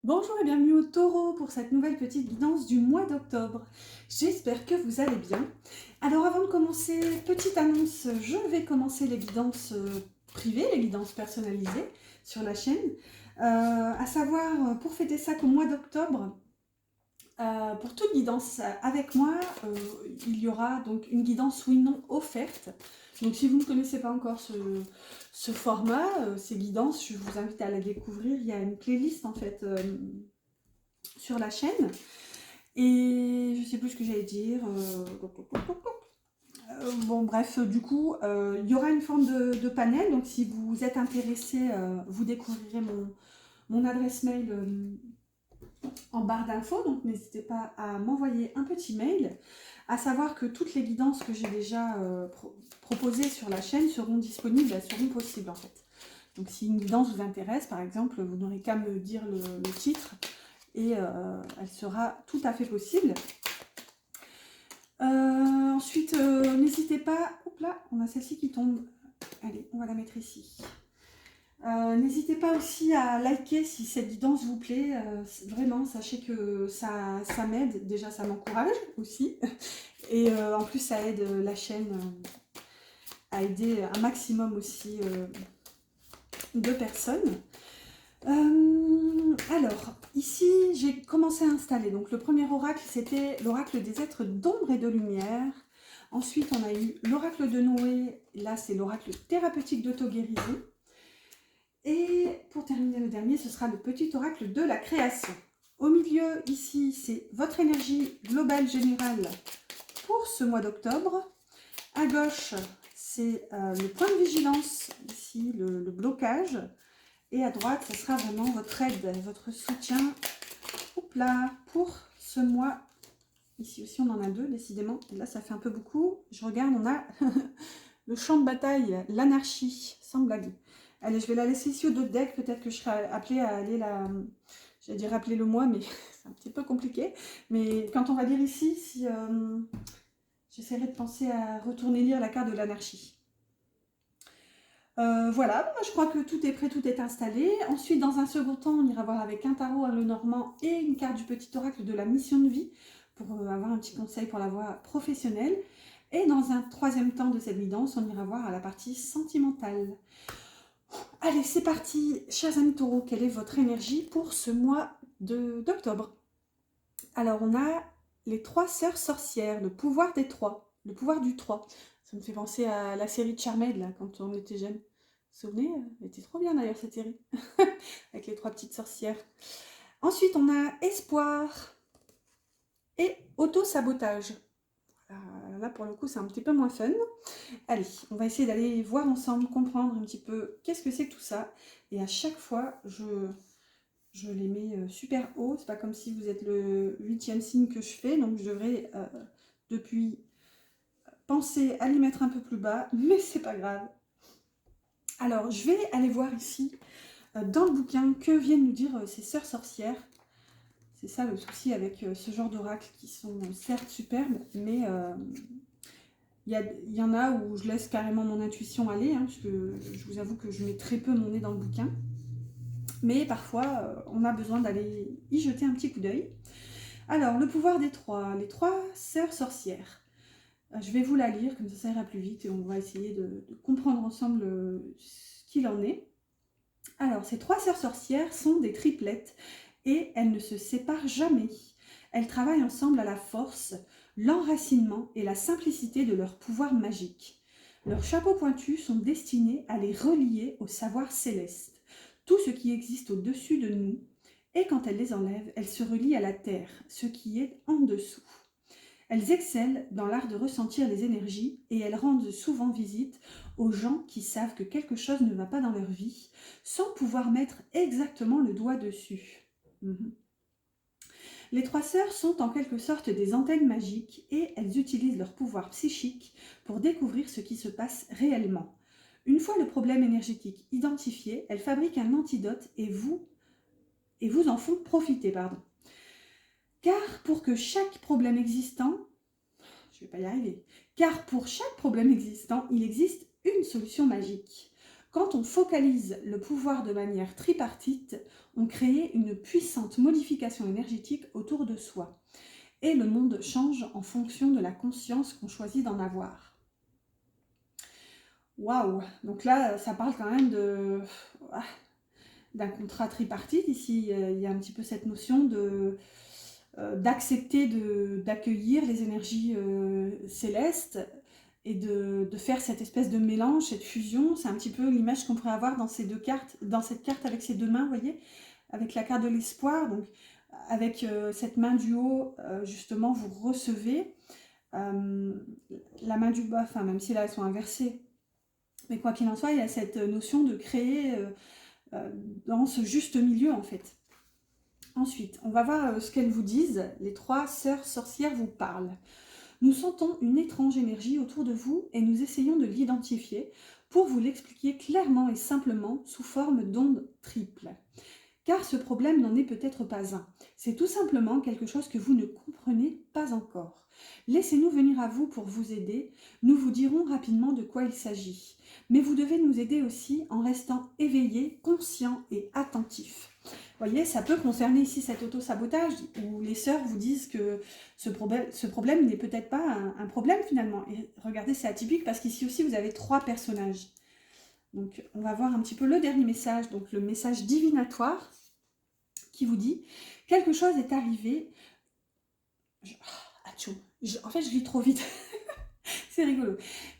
Bonjour et bienvenue au Taureau pour cette nouvelle petite guidance du mois d'octobre. J'espère que vous allez bien. Alors avant de commencer, petite annonce, je vais commencer les guidances privées, les guidances personnalisées sur la chaîne. À savoir, pour fêter ça qu'au mois d'octobre, pour toute guidance avec moi, il y aura donc une guidance oui non offerte. Donc si vous ne connaissez pas encore ce format, ces guidances, je vous invite à la découvrir. Il y a une playlist en fait sur la chaîne. Et je sais plus ce que j'allais dire. Bon bref, du coup, il y aura une forme de panel. Donc si vous êtes intéressé, vous découvrirez mon adresse mail en barre d'infos, donc n'hésitez pas à m'envoyer un petit mail, à savoir que toutes les guidances que j'ai déjà proposées sur la chaîne seront disponibles, elles seront possibles en fait. Donc si une guidance vous intéresse, par exemple, vous n'aurez qu'à me dire le titre et elle sera tout à fait possible. Ensuite, n'hésitez pas, hop là, on a celle-ci qui tombe, allez, on va la mettre ici. N'hésitez pas aussi à liker si cette guidance vous plaît, vraiment sachez que ça m'aide, déjà ça m'encourage aussi, et en plus ça aide la chaîne à aider un maximum aussi de personnes. Alors, ici j'ai commencé à installer, donc le premier oracle c'était l'oracle des êtres d'ombre et de lumière. Ensuite on a eu l'oracle de Noé, là c'est l'oracle thérapeutique d'auto-guérison. Et pour terminer le dernier, ce sera le petit oracle de la création. Au milieu, ici, c'est votre énergie globale générale pour ce mois d'octobre. À gauche, c'est le point de vigilance, ici, le blocage. Et à droite, ce sera vraiment votre aide, votre soutien. Hop là, pour ce mois. Ici aussi, on en a deux, décidément. Et là, ça fait un peu beaucoup. Je regarde, on a le champ de bataille, l'anarchie, sans blague. Allez, je vais la laisser ici au dos de deck. Peut-être que je serai appelée à aller la... J'allais dire rappeler le mois, mais c'est un petit peu compliqué. Mais quand on va lire ici, si j'essaierai de penser à retourner lire la carte de l'anarchie. Voilà, je crois que tout est prêt, tout est installé. Ensuite, dans un second temps, on ira voir avec un tarot à le normand et une carte du petit oracle de la mission de vie pour avoir un petit conseil pour la voie professionnelle. Et dans un troisième temps de cette guidance, on ira voir à la partie sentimentale. Allez, c'est parti, chers amis taureaux, quelle est votre énergie pour ce mois d'octobre? Alors, on a les trois sœurs sorcières, le pouvoir des trois, le pouvoir du 3. Ça me fait penser à la série de Charmed, là, quand on était jeune. Vous vous souvenez? Elle était trop bien d'ailleurs, cette série, avec les trois petites sorcières. Ensuite, on a espoir et auto-sabotage. Là, pour le coup, c'est un petit peu moins fun. Allez, on va essayer d'aller voir ensemble, comprendre un petit peu qu'est-ce que c'est que tout ça. Et à chaque fois, je les mets super haut. C'est pas comme si vous êtes le 8e signe que je fais. Donc, je devrais, depuis, penser à les mettre un peu plus bas. Mais c'est pas grave. Alors, je vais aller voir ici, dans le bouquin, que viennent nous dire ces sœurs sorcières. C'est ça le souci avec ce genre d'oracles qui sont certes superbes, mais... il y en a où je laisse carrément mon intuition aller, hein, parce que je vous avoue que je mets très peu mon nez dans le bouquin. Mais parfois, on a besoin d'aller y jeter un petit coup d'œil. Alors, le pouvoir des trois, les trois sœurs sorcières. Je vais vous la lire, comme ça ira plus vite, et on va essayer de comprendre ensemble ce qu'il en est. Alors, ces trois sœurs sorcières sont des triplettes, et elles ne se séparent jamais. Elles travaillent ensemble à la force, l'enracinement et la simplicité de leur pouvoir magique. Leurs chapeaux pointus sont destinés à les relier au savoir céleste, tout ce qui existe au-dessus de nous, et quand elles les enlèvent, elles se relient à la terre, ce qui est en dessous. Elles excellent dans l'art de ressentir les énergies et elles rendent souvent visite aux gens qui savent que quelque chose ne va pas dans leur vie, sans pouvoir mettre exactement le doigt dessus. Les trois sœurs sont en quelque sorte des antennes magiques et elles utilisent leur pouvoir psychique pour découvrir ce qui se passe réellement. Une fois le problème énergétique identifié, elles fabriquent un antidote et vous en font profiter. Car pour chaque problème existant, il existe une solution magique. Quand on focalise le pouvoir de manière tripartite, on crée une puissante modification énergétique autour de soi. Et le monde change en fonction de la conscience qu'on choisit d'en avoir. Waouh! Donc là, ça parle quand même d'un contrat tripartite. Ici, il y a un petit peu cette notion d'accepter d'accueillir les énergies célestes et de faire cette espèce de mélange, cette fusion. C'est un petit peu l'image qu'on pourrait avoir dans ces deux cartes, dans cette carte avec ces deux mains, vous voyez, avec la carte de l'espoir. Donc, avec cette main du haut, justement, vous recevez la main du bas, enfin, même si là, elles sont inversées. Mais quoi qu'il en soit, il y a cette notion de créer dans ce juste milieu, en fait. Ensuite, on va voir ce qu'elles vous disent. Les 3 sœurs sorcières vous parlent. Nous sentons une étrange énergie autour de vous et nous essayons de l'identifier pour vous l'expliquer clairement et simplement sous forme d'ondes triples. Car ce problème n'en est peut-être pas un. C'est tout simplement quelque chose que vous ne comprenez pas encore. Laissez-nous venir à vous pour vous aider. Nous vous dirons rapidement de quoi il s'agit. Mais vous devez nous aider aussi en restant éveillé, conscient et attentif. Vous voyez, ça peut concerner ici cet auto-sabotage où les sœurs vous disent que ce problème n'est peut-être pas un problème finalement. Et regardez, c'est atypique parce qu'ici aussi vous avez 3 personnages. Donc on va voir un petit peu le dernier message, donc le message divinatoire qui vous dit « Quelque chose est arrivé... » En fait, je lis trop vite. C'est rigolo.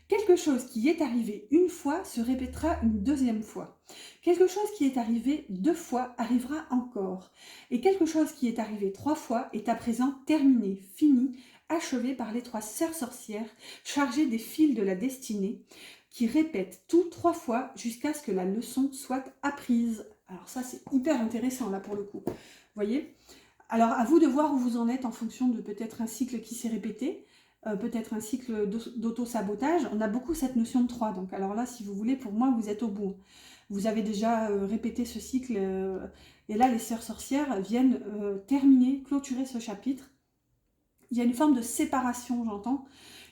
Quelque chose qui est arrivé une fois se répétera une deuxième fois. Quelque chose qui est arrivé 2 fois arrivera encore. Et quelque chose qui est arrivé 3 fois est à présent terminé, fini, achevé par les 3 sœurs sorcières chargées des fils de la destinée qui répètent tout 3 fois jusqu'à ce que la leçon soit apprise. Alors ça, c'est hyper intéressant là pour le coup. Vous voyez ? Alors à vous de voir où vous en êtes en fonction de peut-être un cycle qui s'est répété, peut-être un cycle d'auto-sabotage. On a beaucoup cette notion de 3. Donc alors là, si vous voulez, pour moi, vous êtes au bout. Vous avez déjà répété ce cycle. Et là, les sœurs sorcières viennent terminer, clôturer ce chapitre. Il y a une forme de séparation, j'entends.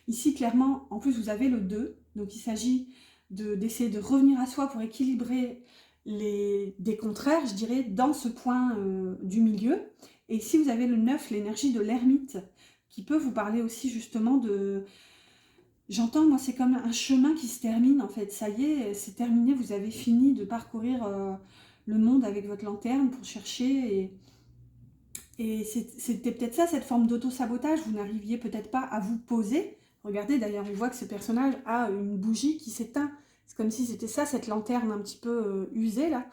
Ici, clairement, en plus, vous avez le 2. Donc il s'agit d'essayer de revenir à soi pour équilibrer des contraires, je dirais, dans ce point du milieu. Et ici, vous avez le 9, l'énergie de l'ermite, qui peut vous parler aussi justement de... J'entends, moi, c'est comme un chemin qui se termine, en fait. Ça y est, c'est terminé, vous avez fini de parcourir le monde avec votre lanterne pour chercher. Et c'était peut-être ça, cette forme d'auto-sabotage. Vous n'arriviez peut-être pas à vous poser. Regardez, d'ailleurs, on voit que ce personnage a une bougie qui s'éteint. C'est comme si c'était ça, cette lanterne un petit peu usée, là.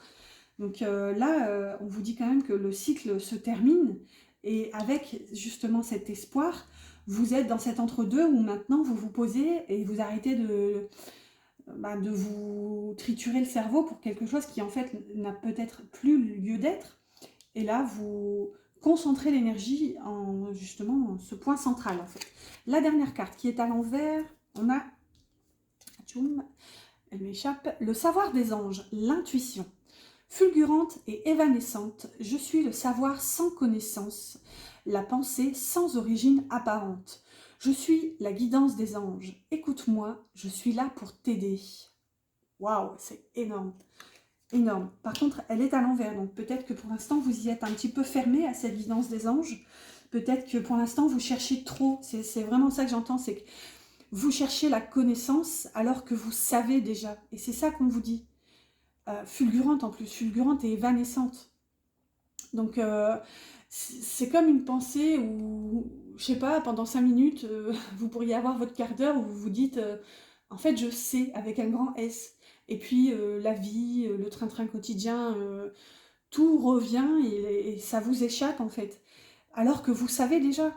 Donc là, on vous dit quand même que le cycle se termine. Et avec justement cet espoir, vous êtes dans cet entre-deux où maintenant vous vous posez et vous arrêtez de vous triturer le cerveau pour quelque chose qui en fait n'a peut-être plus lieu d'être. Et là, vous concentrez l'énergie en justement ce point central en fait. La dernière carte qui est à l'envers, on a, tchoum, elle m'échappe, le savoir des anges, l'intuition. Fulgurante et évanescente, je suis le savoir sans connaissance, la pensée sans origine apparente. Je suis la guidance des anges. Écoute-moi, je suis là pour t'aider. Waouh, c'est énorme. Énorme. Par contre, elle est à l'envers, donc peut-être que pour l'instant, vous y êtes un petit peu fermé à cette guidance des anges. Peut-être que pour l'instant, vous cherchez trop. C'est vraiment ça que j'entends, c'est que vous cherchez la connaissance alors que vous savez déjà. Et c'est ça qu'on vous dit. Fulgurante en plus, fulgurante et évanescente. Donc c'est comme une pensée où, je sais pas, pendant 5 minutes, vous pourriez avoir votre quart d'heure où vous vous dites en fait je sais avec un grand S. Et puis la vie, le train-train quotidien, tout revient et ça vous échappe en fait. Alors que vous savez déjà.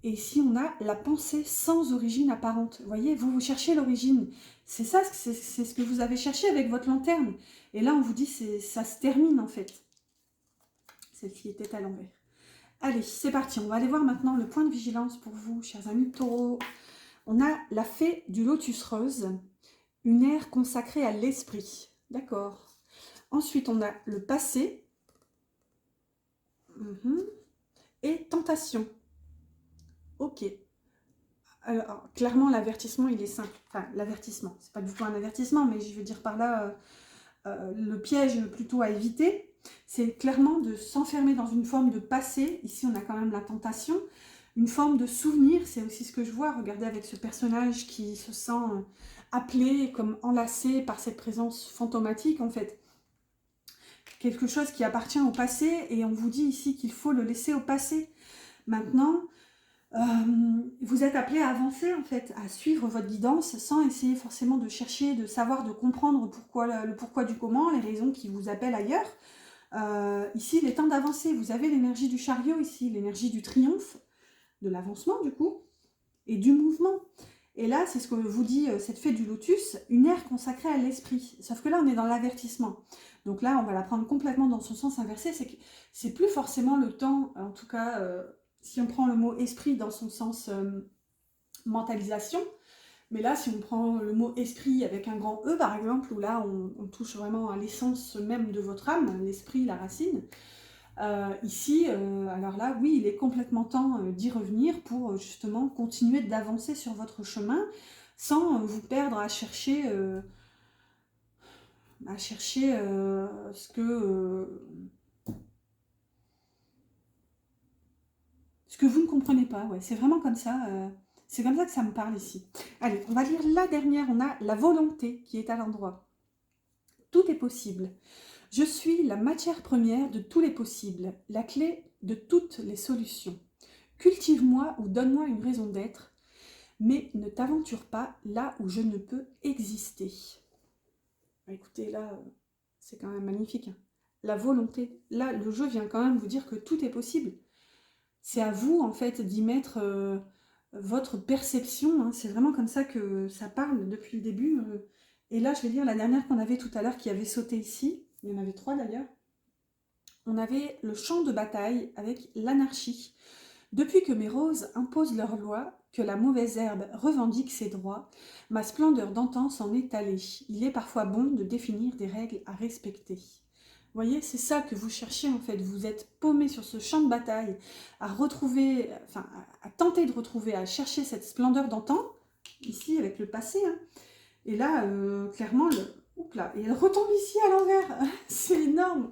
Et ici, on a la pensée sans origine apparente. Vous voyez, vous cherchez l'origine. C'est ça, c'est ce que vous avez cherché avec votre lanterne. Et là, on vous dit, ça se termine en fait. Celle-ci était à l'envers. Allez, c'est parti. On va aller voir maintenant le point de vigilance pour vous, chers amis taureaux. On a la fée du lotus rose, une ère consacrée à l'esprit. D'accord. Ensuite, on a le passé. Et tentation. Ok. Alors, clairement, l'avertissement, il est simple. Enfin, l'avertissement, c'est pas du tout un avertissement, mais je veux dire par là, le piège plutôt à éviter, c'est clairement de s'enfermer dans une forme de passé. Ici, on a quand même la tentation. Une forme de souvenir, c'est aussi ce que je vois. Regardez avec ce personnage qui se sent appelé, comme enlacé par cette présence fantomatique, en fait. Quelque chose qui appartient au passé, et on vous dit ici qu'il faut le laisser au passé. Maintenant, vous êtes appelé à avancer, en fait, à suivre votre guidance sans essayer forcément de chercher, de savoir, de comprendre pourquoi, le pourquoi du comment, les raisons qui vous appellent ailleurs. Ici, il est temps d'avancer. Vous avez l'énergie du chariot ici, l'énergie du triomphe, de l'avancement du coup, et du mouvement. Et là, c'est ce que vous dit cette fée du lotus, une ère consacrée à l'esprit. Sauf que là, on est dans l'avertissement. Donc là, on va la prendre complètement dans son sens inversé. C'est que c'est plus forcément le temps, en tout cas, si on prend le mot esprit dans son sens mentalisation, mais là, si on prend le mot esprit avec un grand E, par exemple, où là, on touche vraiment à l'essence même de votre âme, l'esprit, la racine, ici, alors là, oui, il est complètement temps d'y revenir pour justement continuer d'avancer sur votre chemin sans vous perdre à chercher, ce que vous ne comprenez pas. Ouais, c'est vraiment comme ça. C'est comme ça que ça me parle ici. Allez, on va lire la dernière. On a la volonté qui est à l'endroit. Tout est possible. Je suis la matière première de tous les possibles, la clé de toutes les solutions. Cultive-moi ou donne-moi une raison d'être, mais ne t'aventure pas là où je ne peux exister. Écoutez, là, c'est quand même magnifique. Hein. La volonté, là, le jeu vient quand même vous dire que tout est possible. C'est à vous, en fait, d'y mettre votre perception. Hein. C'est vraiment comme ça que ça parle depuis le début. Et là, je vais lire la dernière qu'on avait tout à l'heure, qui avait sauté ici. Il y en avait 3 d'ailleurs. On avait le champ de bataille avec l'anarchie. Depuis que mes roses imposent leurs lois, que la mauvaise herbe revendique ses droits, ma splendeur d'antan s'en est allée. Il est parfois bon de définir des règles à respecter. Vous voyez, c'est ça que vous cherchez en fait. Vous êtes paumé sur ce champ de bataille, à retrouver, enfin, à tenter de retrouver, à chercher cette splendeur d'antan, ici avec le passé. Hein. Et là, clairement, oups là, et elle retombe ici à l'envers. C'est énorme.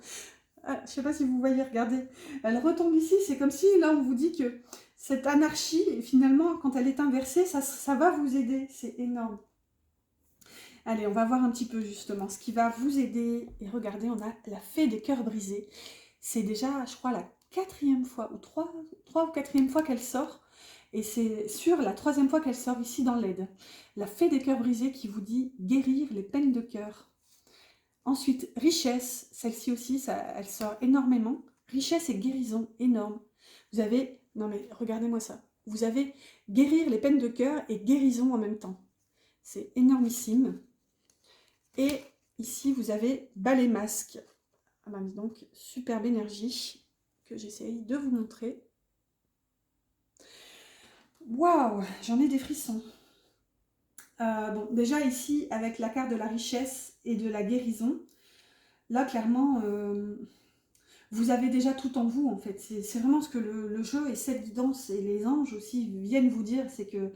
Ah, je ne sais pas si vous voyez, regardez. Elle retombe ici, c'est comme si là on vous dit que cette anarchie, finalement, quand elle est inversée, ça va vous aider. C'est énorme. Allez, on va voir un petit peu justement ce qui va vous aider. Et regardez, on a la fée des cœurs brisés. C'est déjà, je crois, la 4e fois, ou 3 ou 4e fois qu'elle sort. Et c'est sur la 3e fois qu'elle sort ici dans l'aide. La fée des cœurs brisés qui vous dit guérir les peines de cœur. Ensuite, richesse, celle-ci aussi, elle sort énormément. Richesse et guérison, énorme. Vous avez, non mais regardez-moi ça, vous avez guérir les peines de cœur et guérison en même temps. C'est énormissime. Et ici, vous avez balai masque. Ah ben, donc, superbe énergie que j'essaye de vous montrer. Waouh, j'en ai des frissons. Bon, déjà ici, avec la carte de la richesse et de la guérison, là, clairement, vous avez déjà tout en vous, en fait. C'est vraiment ce que le jeu et cette guidance et les anges aussi viennent vous dire, c'est que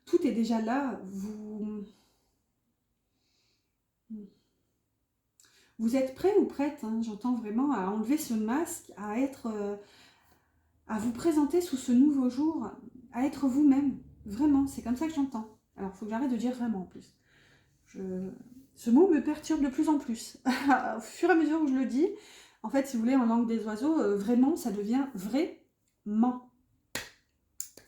tout est déjà là. Vous êtes prêt ou prête, hein, j'entends vraiment, à enlever ce masque, à être, à vous présenter sous ce nouveau jour, à être vous-même. Vraiment, c'est comme ça que j'entends. Alors, il faut que j'arrête de dire vraiment en plus. Ce mot me perturbe de plus en plus. Au fur et à mesure où je le dis, en fait, si vous voulez, en langue des oiseaux, vraiment, ça devient vraiment.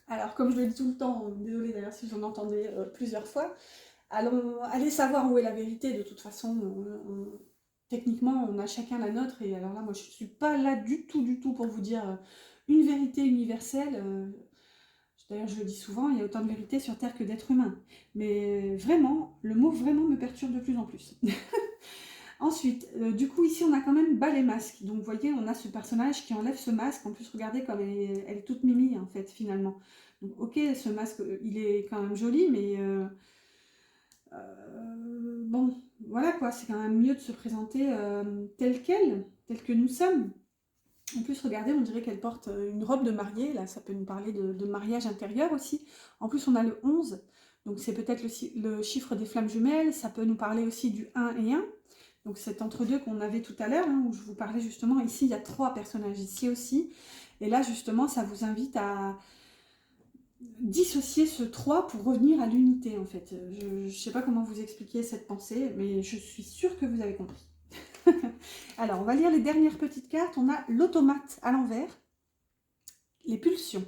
Alors, comme je le dis tout le temps, désolée d'ailleurs si j'en entendais plusieurs fois, allez savoir où est la vérité. De toute façon, techniquement, on a chacun la nôtre. Et alors là, moi, je ne suis pas là du tout pour vous dire une vérité universelle. D'ailleurs, je le dis souvent, il y a autant de vérité sur Terre que d'êtres humains. Mais vraiment, le mot vraiment me perturbe de plus en plus. Ensuite, du coup, ici, on a quand même bas les masques. Donc, vous voyez, on a ce personnage qui enlève ce masque. En plus, regardez comme elle est toute mimi, en fait, finalement. Donc, ok, ce masque, il est quand même joli, mais bon, voilà quoi. C'est quand même mieux de se présenter tel quel, tel que nous sommes. En plus, regardez, on dirait qu'elle porte une robe de mariée. Là, ça peut nous parler de mariage intérieur aussi. En plus, on a le 11. Donc, c'est peut-être le chiffre des flammes jumelles. Ça peut nous parler aussi du 1 et 1. Donc, cet entre-deux qu'on avait tout à l'heure, hein, où je vous parlais justement. Ici, il y a 3 personnages ici aussi. Et là, justement, ça vous invite à dissocier ce 3 pour revenir à l'unité, en fait. Je ne sais pas comment vous expliquer cette pensée, mais je suis sûre que vous avez compris. Alors, on va lire les dernières petites cartes. On a l'automate à l'envers, les pulsions.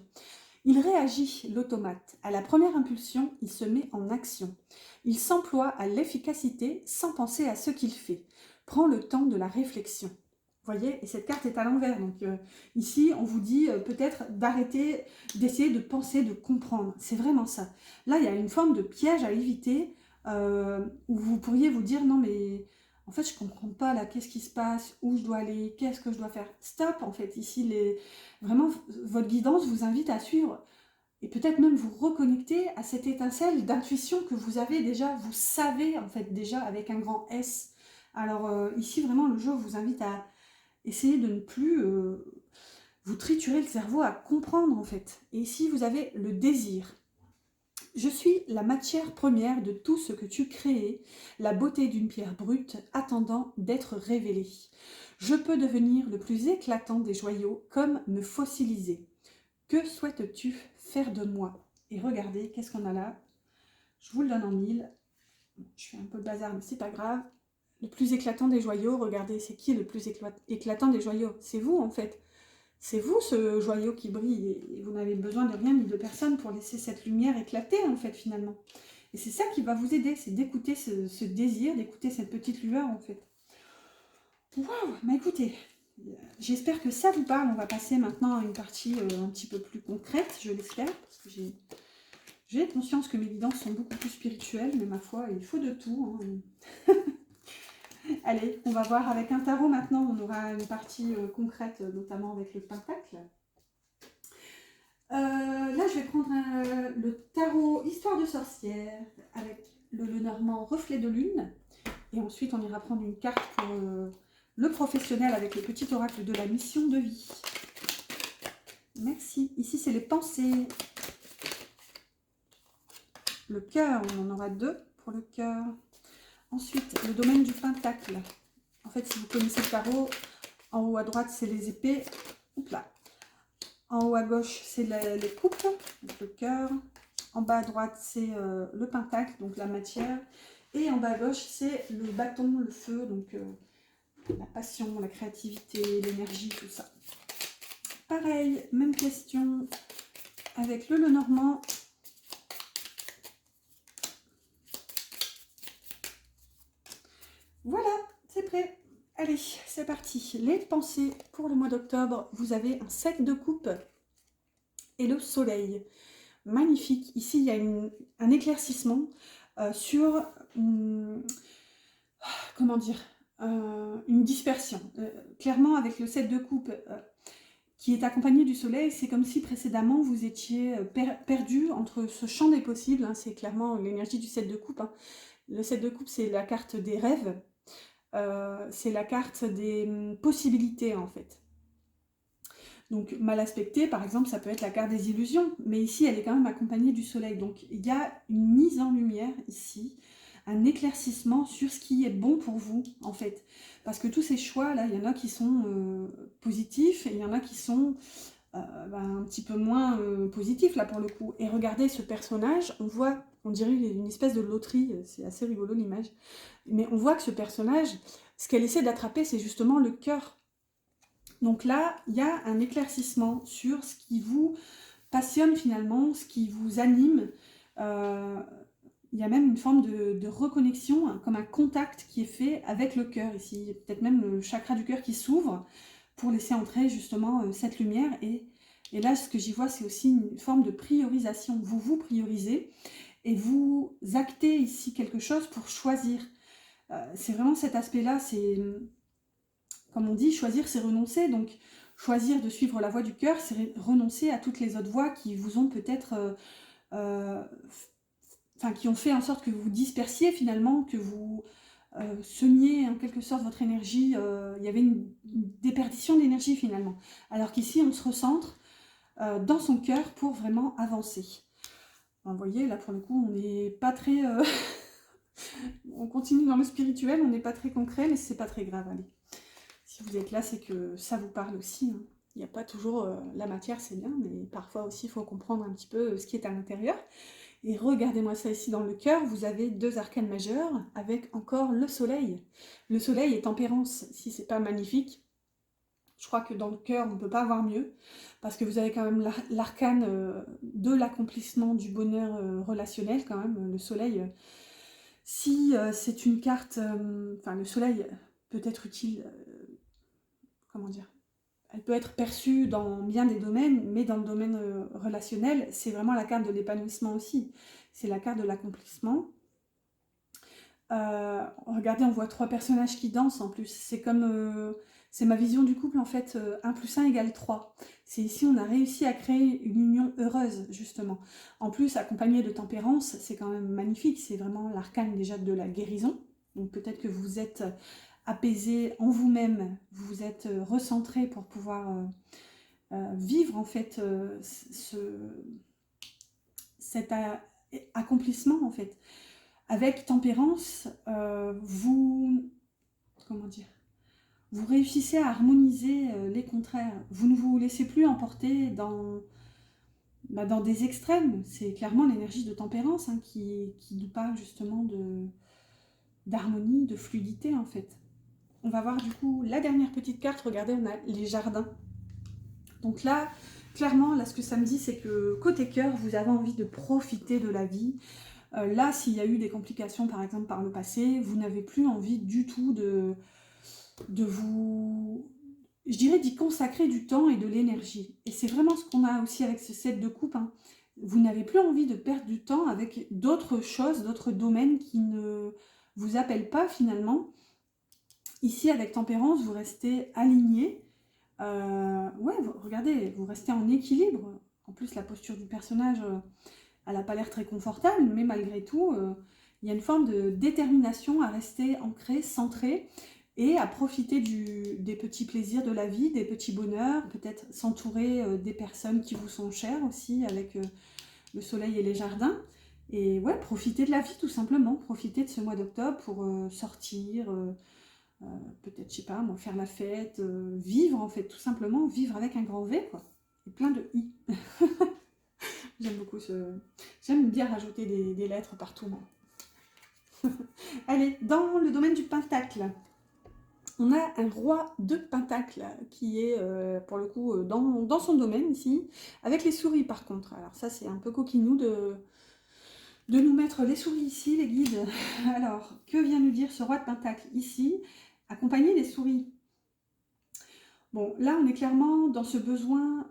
Il réagit, l'automate. À la première impulsion, il se met en action. Il s'emploie à l'efficacité sans penser à ce qu'il fait. Prend le temps de la réflexion. Vous voyez, et cette carte est à l'envers. Donc ici, on vous dit peut-être d'arrêter, d'essayer de penser, de comprendre. C'est vraiment ça. Là, il y a une forme de piège à éviter où vous pourriez vous dire non mais en fait je comprends pas là, qu'est-ce qui se passe, où je dois aller, qu'est-ce que je dois faire. Stop, en fait, ici vraiment votre guidance vous invite à suivre et peut-être même vous reconnecter à cette étincelle d'intuition que vous avez déjà, vous savez en fait déjà avec un grand S. Alors ici vraiment le jeu vous invite à essayer de ne plus vous triturer le cerveau, à comprendre en fait. Et ici vous avez le désir. Je suis la matière première de tout ce que tu crées, la beauté d'une pierre brute attendant d'être révélée. Je peux devenir le plus éclatant des joyaux, comme me fossiliser. Que souhaites-tu faire de moi? Et regardez, qu'est-ce qu'on a là? Je vous le donne en mille. Je fais un peu le bazar, mais c'est pas grave. Le plus éclatant des joyaux, regardez, c'est qui le plus éclatant des joyaux? C'est vous, en fait. C'est vous, ce joyau qui brille, et vous n'avez besoin de rien ni de personne pour laisser cette lumière éclater, en fait, finalement. Et c'est ça qui va vous aider, c'est d'écouter ce désir, d'écouter cette petite lueur, en fait. Waouh, mais écoutez, j'espère que ça vous parle. On va passer maintenant à une partie un petit peu plus concrète, je l'espère, parce que j'ai conscience que mes guidances sont beaucoup plus spirituelles, mais ma foi, il faut de tout. Hein. Allez, on va voir avec un tarot maintenant. On aura une partie concrète, notamment avec le pentacle. Là, je vais prendre le tarot Histoire de sorcière avec le Lenormand Reflet de lune. Et ensuite, on ira prendre une carte pour le professionnel avec le petit oracle de la mission de vie. Merci. Ici, c'est les pensées. Le cœur, on en aura 2 pour le cœur. Ensuite, le domaine du pentacle. En fait, si vous connaissez le tarot, en haut à droite, c'est les épées. Oups là. En haut à gauche, c'est les coupes, donc le cœur. En bas à droite, c'est le pentacle, donc la matière. Et en bas à gauche, c'est le bâton, le feu, donc la passion, la créativité, l'énergie, tout ça. Pareil, même question avec le Lenormand. Voilà, c'est prêt. Allez, c'est parti. Les pensées pour le mois d'octobre. Vous avez un 7 de coupe et le soleil. Magnifique. Ici, il y a un éclaircissement sur, comment dire, une dispersion. Clairement, avec le 7 de coupe qui est accompagné du soleil, c'est comme si précédemment vous étiez perdu entre ce champ des possibles. Hein, c'est clairement l'énergie du 7 de coupe. Hein. Le 7 de coupe, c'est la carte des rêves. C'est la carte des possibilités, en fait. Donc, mal aspectée, par exemple, ça peut être la carte des illusions, mais ici, elle est quand même accompagnée du soleil. Donc, il y a une mise en lumière ici, un éclaircissement sur ce qui est bon pour vous, en fait. Parce que tous ces choix, là, il y en a qui sont positifs, et il y en a qui sont un petit peu moins positifs, là, pour le coup. Et regardez ce personnage, on voit, on dirait une espèce de loterie, c'est assez rigolo l'image, mais on voit que ce personnage, ce qu'elle essaie d'attraper, c'est justement le cœur. Donc là, il y a un éclaircissement sur ce qui vous passionne finalement, ce qui vous anime. Il y a même une forme de reconnexion, hein, comme un contact qui est fait avec le cœur ici. Peut-être même le chakra du cœur qui s'ouvre pour laisser entrer justement cette lumière. Et là, ce que j'y vois, c'est aussi une forme de priorisation. Vous vous priorisez et vous actez ici quelque chose pour choisir. C'est vraiment cet aspect-là, c'est... Comme on dit, choisir, c'est renoncer. Donc, choisir de suivre la voie du cœur, c'est renoncer à toutes les autres voies qui vous ont peut-être... qui ont fait en sorte que vous vous dispersiez finalement, que vous semiez en quelque sorte votre énergie, il y avait une déperdition d'énergie finalement. Alors qu'ici, on se recentre dans son cœur pour vraiment avancer. Vous voyez, là pour le coup, on n'est pas très... on continue dans le spirituel, on n'est pas très concret, mais c'est pas très grave, allez. Si vous êtes là, c'est que ça vous parle aussi, hein. Il n'y a pas toujours... la matière, c'est bien, mais parfois aussi, il faut comprendre un petit peu ce qui est à l'intérieur. Et regardez-moi ça ici dans le cœur, vous avez 2 arcanes majeures avec encore le soleil. Le soleil est tempérance, si c'est pas magnifique. Je crois que dans le cœur, on ne peut pas avoir mieux, parce que vous avez quand même l'arcane de l'accomplissement du bonheur relationnel, quand même, le soleil. Si c'est une carte, enfin le soleil peut être utile, comment dire, elle peut être perçue dans bien des domaines, mais dans le domaine relationnel, c'est vraiment la carte de l'épanouissement aussi. C'est la carte de l'accomplissement. Regardez, on voit 3 personnages qui dansent en plus. C'est comme... c'est ma vision du couple en fait, 1 + 1 = 3. C'est ici on a réussi à créer une union heureuse justement. En plus, accompagné de tempérance, c'est quand même magnifique. C'est vraiment l'arcane déjà de la guérison. Donc peut-être que vous êtes apaisé en vous-même, vous vous êtes recentré pour pouvoir vivre en fait cet accomplissement en fait. Avec tempérance, comment dire, vous réussissez à harmoniser les contraires. Vous ne vous laissez plus emporter dans des extrêmes. C'est clairement l'énergie de tempérance hein, qui nous parle justement d'harmonie, de fluidité en fait. On va voir du coup la dernière petite carte. Regardez, on a les jardins. Donc là, clairement, là ce que ça me dit, c'est que côté cœur, vous avez envie de profiter de la vie. Là, s'il y a eu des complications, par exemple, par le passé, vous n'avez plus envie du tout de vous... Je dirais d'y consacrer du temps et de l'énergie. Et c'est vraiment ce qu'on a aussi avec ce set de coupe. Hein. Vous n'avez plus envie de perdre du temps avec d'autres choses, d'autres domaines qui ne vous appellent pas finalement. Ici, avec tempérance, vous restez aligné. Ouais, regardez, vous restez en équilibre. En plus, la posture du personnage... elle n'a pas l'air très confortable, mais malgré tout, il y a une forme de détermination à rester ancré, centré, et à profiter des petits plaisirs de la vie, des petits bonheurs, peut-être s'entourer des personnes qui vous sont chères aussi, avec le soleil et les jardins. Et ouais, profiter de la vie tout simplement, profiter de ce mois d'octobre pour sortir, peut-être, je sais pas, moi, faire la fête, vivre en fait, tout simplement, vivre avec un grand V, quoi, et plein de I. J'aime beaucoup ce... J'aime bien rajouter des lettres partout, moi. Allez, dans le domaine du pentacle, on a un roi de pentacle qui est, pour le coup, dans son domaine ici, avec les souris par contre. Alors ça, c'est un peu coquinou de nous mettre les souris ici, les guides. Alors, que vient nous dire ce roi de pentacle ici, accompagné des souris? Bon, là, on est clairement dans ce besoin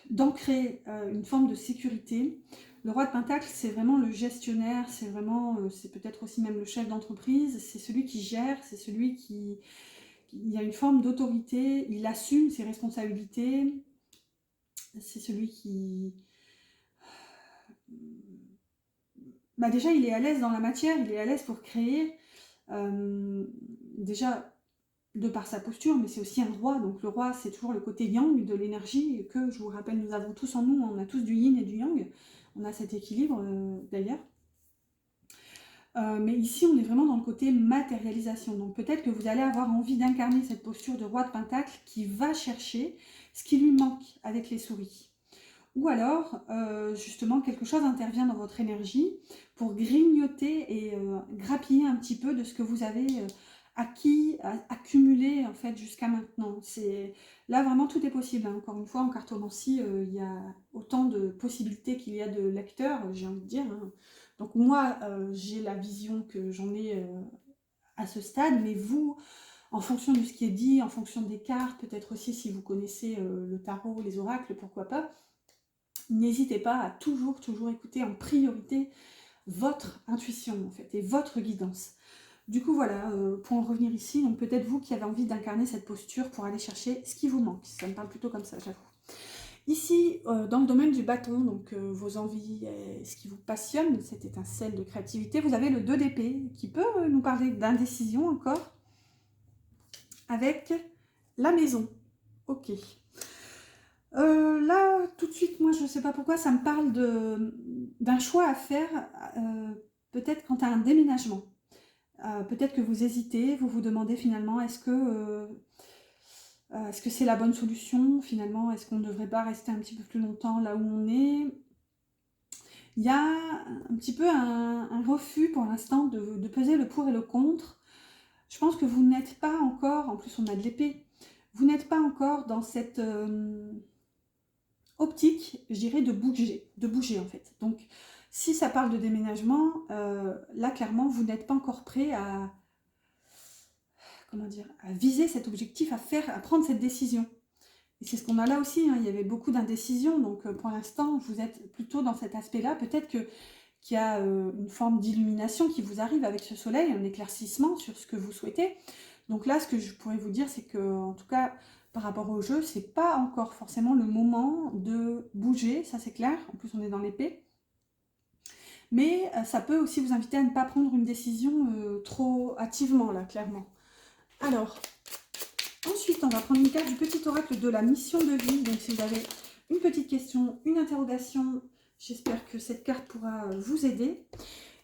d'ancrer une forme de sécurité. Le roi de pentacle, c'est vraiment le gestionnaire, c'est vraiment, c'est peut-être aussi même le chef d'entreprise, c'est celui qui gère, c'est celui il a une forme d'autorité, il assume ses responsabilités, c'est celui qui... Bah déjà, il est à l'aise dans la matière, il est à l'aise pour créer, déjà de par sa posture, mais c'est aussi un roi, donc le roi c'est toujours le côté yang de l'énergie que, je vous rappelle, nous avons tous en nous, on a tous du yin et du yang, on a cet équilibre d'ailleurs. Mais ici on est vraiment dans le côté matérialisation, donc peut-être que vous allez avoir envie d'incarner cette posture de roi de pentacle qui va chercher ce qui lui manque avec les souris. Ou alors, justement, quelque chose intervient dans votre énergie pour grignoter et grappiller un petit peu de ce que vous avez accumulé en fait jusqu'à maintenant. Là vraiment tout est possible. Hein. Encore une fois, en cartomancie, il y a autant de possibilités qu'il y a de lecteurs, j'ai envie de dire. Hein. Donc moi, j'ai la vision que j'en ai à ce stade, mais vous, en fonction de ce qui est dit, en fonction des cartes, peut-être aussi si vous connaissez le tarot, les oracles, pourquoi pas, n'hésitez pas à toujours écouter en priorité votre intuition en fait et votre guidance. Du coup voilà, pour en revenir ici, donc peut-être vous qui avez envie d'incarner cette posture pour aller chercher ce qui vous manque. Ça me parle plutôt comme ça, j'avoue. Ici, dans le domaine du bâton, donc vos envies, et ce qui vous passionne, cette étincelle de créativité, vous avez le 2 d'épée qui peut nous parler d'indécision encore, avec la maison. Ok. Là, tout de suite, moi, je ne sais pas pourquoi, ça me parle d'un choix à faire, peut-être quant à un déménagement. Peut-être que vous hésitez, vous vous demandez finalement, est-ce que c'est la bonne solution finalement? Est-ce qu'on ne devrait pas rester un petit peu plus longtemps là où on est? Il y a un petit peu un refus pour l'instant de peser le pour et le contre. Je pense que vous n'êtes pas encore, en plus on a de l'épée, vous n'êtes pas encore dans cette optique, je dirais, de bouger en fait. Donc si ça parle de déménagement, là clairement vous n'êtes pas encore prêt à, comment dire, à viser cet objectif, à prendre cette décision. Et c'est ce qu'on a là aussi, hein. Il y avait beaucoup d'indécision, donc pour l'instant, vous êtes plutôt dans cet aspect-là. Peut-être qu'il y a une forme d'illumination qui vous arrive avec ce soleil, un éclaircissement sur ce que vous souhaitez. Donc là, ce que je pourrais vous dire, c'est que, en tout cas, par rapport au jeu, c'est pas encore forcément le moment de bouger, ça c'est clair. En plus, on est dans l'épée. Mais ça peut aussi vous inviter à ne pas prendre une décision trop hâtivement, là, clairement. Alors, ensuite, on va prendre une carte du petit oracle de la mission de vie. Donc, si vous avez une petite question, une interrogation, j'espère que cette carte pourra vous aider.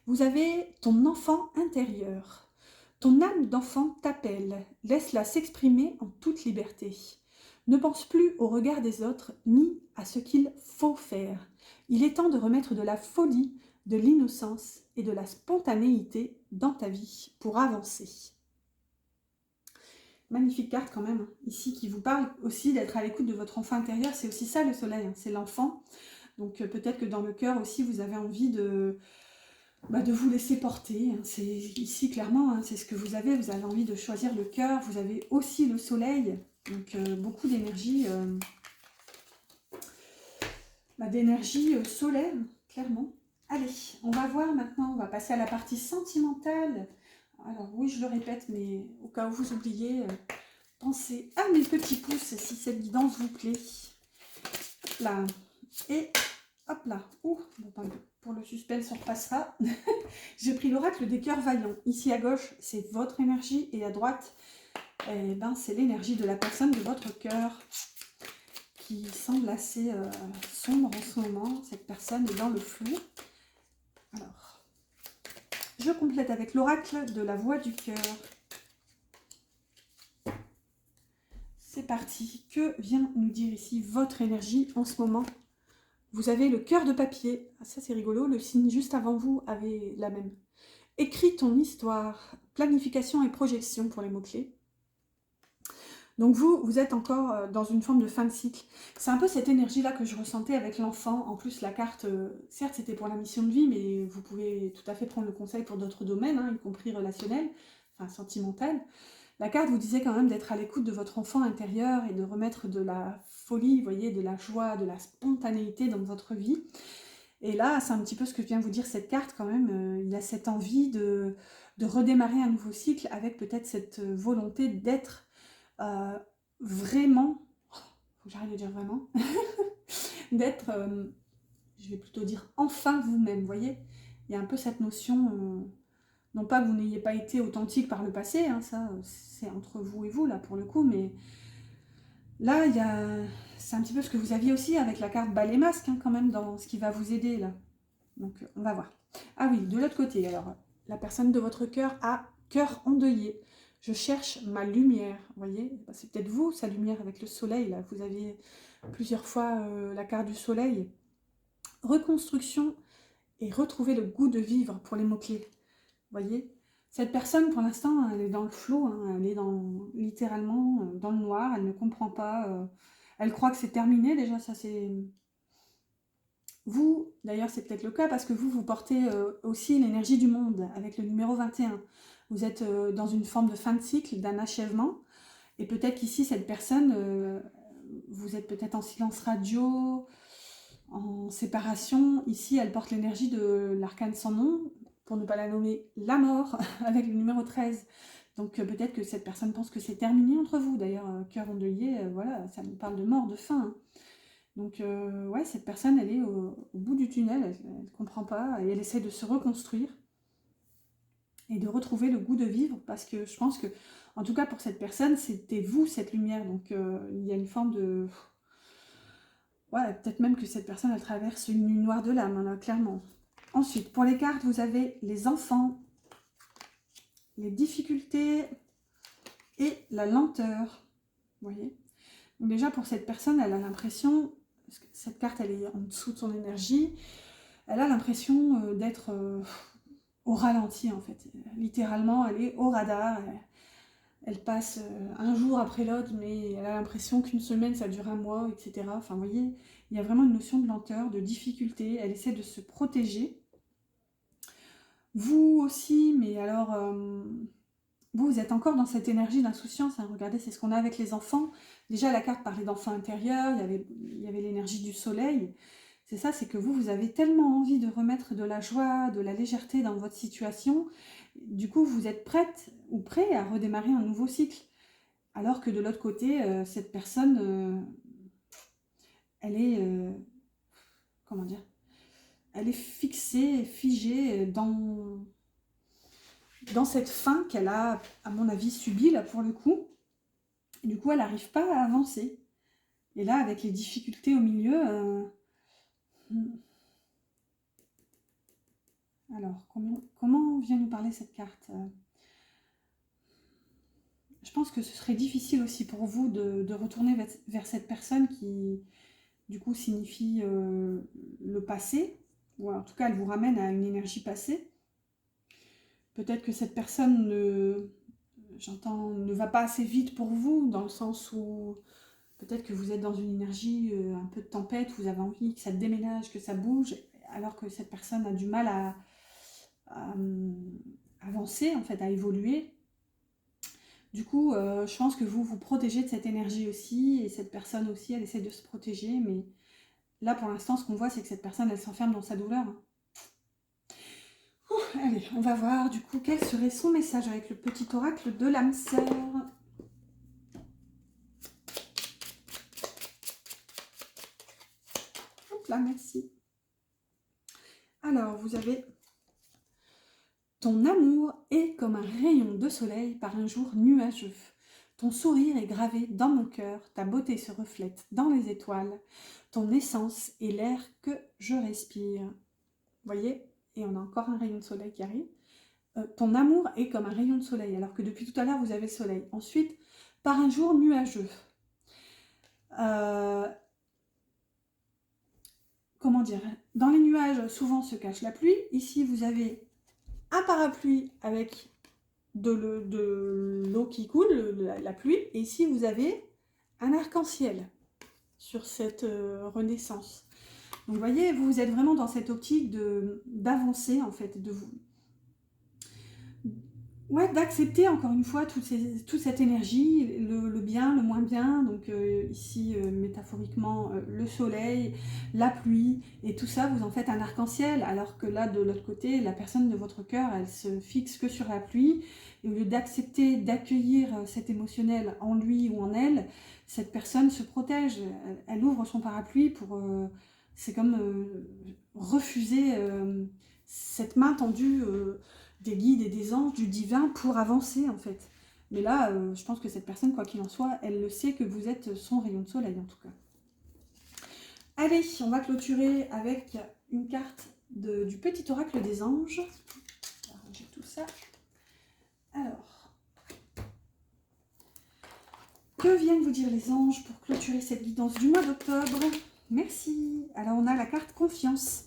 Vous avez ton enfant intérieur. Ton âme d'enfant t'appelle. Laisse-la s'exprimer en toute liberté. Ne pense plus au regard des autres, ni à ce qu'il faut faire. Il est temps de remettre de la folie, de l'innocence et de la spontanéité dans ta vie pour avancer. Magnifique carte quand même, ici, qui vous parle aussi d'être à l'écoute de votre enfant intérieur. C'est aussi ça le soleil, hein, c'est l'enfant. Donc peut-être que dans le cœur aussi, vous avez envie de vous laisser porter. Hein. C'est ici, clairement, hein, c'est ce que vous avez envie de choisir le cœur. Vous avez aussi le soleil, donc beaucoup d'énergie solaire, clairement. Allez, on va voir maintenant, on va passer à la partie sentimentale. Alors oui, je le répète, mais au cas où vous oubliez, pensez à mes petits pouces si cette guidance vous plaît. Hop là. Et hop là. Ouh, bon, pour le suspense, on repassera. J'ai pris l'oracle des cœurs vaillants. Ici à gauche, c'est votre énergie et à droite, c'est l'énergie de la personne de votre cœur qui semble assez sombre en ce moment. Cette personne est dans le flou. Alors, je complète avec l'oracle de la voix du cœur. C'est parti. Que vient nous dire ici votre énergie en ce moment? Vous avez le cœur de papier. Ah, ça, c'est rigolo. Le signe juste avant vous avait la même. Écris ton histoire. Planification et projection pour les mots-clés. Donc vous êtes encore dans une forme de fin de cycle. C'est un peu cette énergie-là que je ressentais avec l'enfant. En plus, la carte, certes, c'était pour la mission de vie, mais vous pouvez tout à fait prendre le conseil pour d'autres domaines, hein, y compris relationnel, enfin sentimental. La carte vous disait quand même d'être à l'écoute de votre enfant intérieur et de remettre de la folie, vous voyez, de la joie, de la spontanéité dans votre vie. Et là, c'est un petit peu ce que vient vous dire cette carte quand même. Il y a cette envie de redémarrer un nouveau cycle avec peut-être cette volonté d'être vraiment, faut que j'arrête de dire vraiment, d'être, je vais plutôt dire enfin vous-même, vous voyez. Il y a un peu cette notion, non pas que vous n'ayez pas été authentique par le passé, hein, ça c'est entre vous et vous là pour le coup, mais là c'est un petit peu ce que vous aviez aussi avec la carte balai masque, hein, quand même, dans ce qui va vous aider là. Donc on va voir. Ah oui, de l'autre côté, alors, la personne de votre cœur a cœur endeuillé. Je cherche ma lumière, vous voyez, c'est peut-être vous, sa lumière avec le soleil, là. Vous aviez plusieurs fois la carte du soleil. Reconstruction et retrouver le goût de vivre pour les mots-clés, vous voyez. Cette personne, pour l'instant, elle est dans le flou, hein, elle est littéralement dans le noir, elle ne comprend pas, elle croit que c'est terminé, déjà, ça c'est... Vous, d'ailleurs, c'est peut-être le cas parce que vous portez aussi l'énergie du monde avec le numéro 21. Vous êtes dans une forme de fin de cycle, d'un achèvement. Et peut-être qu'ici, cette personne, vous êtes peut-être en silence radio, en séparation. Ici, elle porte l'énergie de l'arcane sans nom, pour ne pas la nommer la mort, avec le numéro 13. Donc peut-être que cette personne pense que c'est terminé entre vous. D'ailleurs, cœur endeuillé, voilà, ça nous parle de mort, de fin. Hein. Donc, ouais, cette personne, elle est au bout du tunnel, elle ne comprend pas, et elle essaie de se reconstruire et de retrouver le goût de vivre, parce que je pense que, en tout cas pour cette personne, c'était vous, cette lumière. Donc, il y a une forme de... Ouais, peut-être même que cette personne, elle traverse une nuit noire de l'âme, là, clairement. Ensuite, pour les cartes, vous avez les enfants, les difficultés et la lenteur. Vous voyez? Donc déjà, pour cette personne, elle a l'impression, parce que cette carte, elle est en dessous de son énergie, elle a l'impression d'être au ralenti, en fait. Littéralement, elle est au radar. Elle passe un jour après l'autre, mais elle a l'impression qu'une semaine, ça dure un mois, etc. Enfin, vous voyez, il y a vraiment une notion de lenteur, de difficulté. Elle essaie de se protéger. Vous aussi, mais alors, vous êtes encore dans cette énergie d'insouciance. Hein. Regardez, c'est ce qu'on a avec les enfants. Déjà, la carte parlait d'enfants intérieurs, il y avait l'énergie du soleil. C'est ça, c'est que vous avez tellement envie de remettre de la joie, de la légèreté dans votre situation. Du coup, vous êtes prête ou prêt à redémarrer un nouveau cycle. Alors que de l'autre côté, cette personne, elle est, comment dire, elle est fixée, figée dans cette fin qu'elle a, à mon avis, subie, là, pour le coup. Et du coup, elle n'arrive pas à avancer. Et là, avec les difficultés au milieu... Alors, comment vient nous parler cette carte? Je pense que ce serait difficile aussi pour vous de retourner vers cette personne qui, du coup, signifie le passé. Ou en tout cas, elle vous ramène à une énergie passée. Peut-être que cette personne ne va pas assez vite pour vous, dans le sens où peut-être que vous êtes dans une énergie un peu de tempête, vous avez envie que ça déménage, que ça bouge, alors que cette personne a du mal à avancer, en fait, à évoluer. Du coup, je pense que vous vous protégez de cette énergie aussi, et cette personne aussi, elle essaie de se protéger, mais là, pour l'instant, ce qu'on voit, c'est que cette personne, elle s'enferme dans sa douleur. Allez, on va voir du coup quel serait son message avec le petit oracle de l'âme sœur. Hop là, merci. Alors, vous avez ton amour est comme un rayon de soleil par un jour nuageux. Ton sourire est gravé dans mon cœur, ta beauté se reflète dans les étoiles, ton essence est l'air que je respire. Vous voyez? Et on a encore un rayon de soleil qui arrive. Ton amour est comme un rayon de soleil, alors que depuis tout à l'heure, vous avez le soleil. Ensuite, par un jour nuageux. Comment dire? Dans les nuages, souvent se cache la pluie. Ici, vous avez un parapluie avec de l'eau qui coule, la pluie. Et ici, vous avez un arc-en-ciel sur cette renaissance. Donc, vous voyez, vous êtes vraiment dans cette optique d'avancer, en fait, ouais, d'accepter encore une fois toute cette énergie, le bien, le moins bien, donc ici métaphoriquement le soleil, la pluie, et tout ça vous en faites un arc-en-ciel, alors que là de l'autre côté, la personne de votre cœur, elle se fixe que sur la pluie, et au lieu d'accepter, d'accueillir cet émotionnel en lui ou en elle, cette personne se protège, elle ouvre son parapluie pour... c'est comme refuser cette main tendue des guides et des anges, du divin pour avancer en fait. Mais là, je pense que cette personne, quoi qu'il en soit, elle le sait que vous êtes son rayon de soleil en tout cas. Allez, on va clôturer avec une carte du petit oracle des anges. On va ranger tout ça. Alors, que viennent vous dire les anges pour clôturer cette guidance du mois d'octobre? Merci. Alors, on a la carte confiance.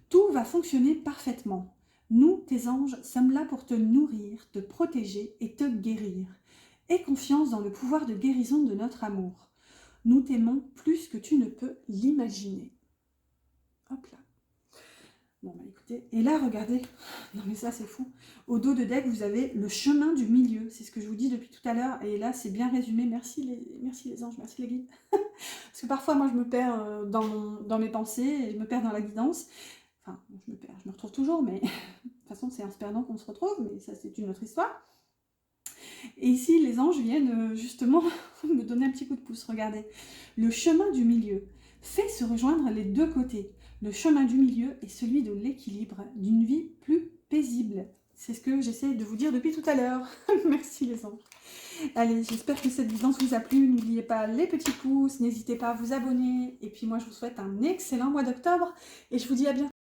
Tout va fonctionner parfaitement. Nous, tes anges, sommes là pour te nourrir, te protéger et te guérir. Aie confiance dans le pouvoir de guérison de notre amour. Nous t'aimons plus que tu ne peux l'imaginer. Hop là. Bon, bah écoutez, et là, regardez, non mais ça c'est fou. Au dos de deck, vous avez le chemin du milieu. C'est ce que je vous dis depuis tout à l'heure. Et là, c'est bien résumé. Merci les anges, merci les guides. Parce que parfois, moi, je me perds dans mes pensées et je me perds dans la guidance. Enfin, je me retrouve toujours, mais de toute façon, c'est en se perdant qu'on se retrouve, mais ça, c'est une autre histoire. Et ici, les anges viennent justement me donner un petit coup de pouce. Regardez. Le chemin du milieu fait se rejoindre les deux côtés. Le chemin du milieu est celui de l'équilibre, d'une vie plus paisible. C'est ce que j'essaie de vous dire depuis tout à l'heure. Merci les anges. Allez, j'espère que cette guidance vous a plu. N'oubliez pas les petits pouces, n'hésitez pas à vous abonner. Et puis moi, je vous souhaite un excellent mois d'octobre et je vous dis à bientôt.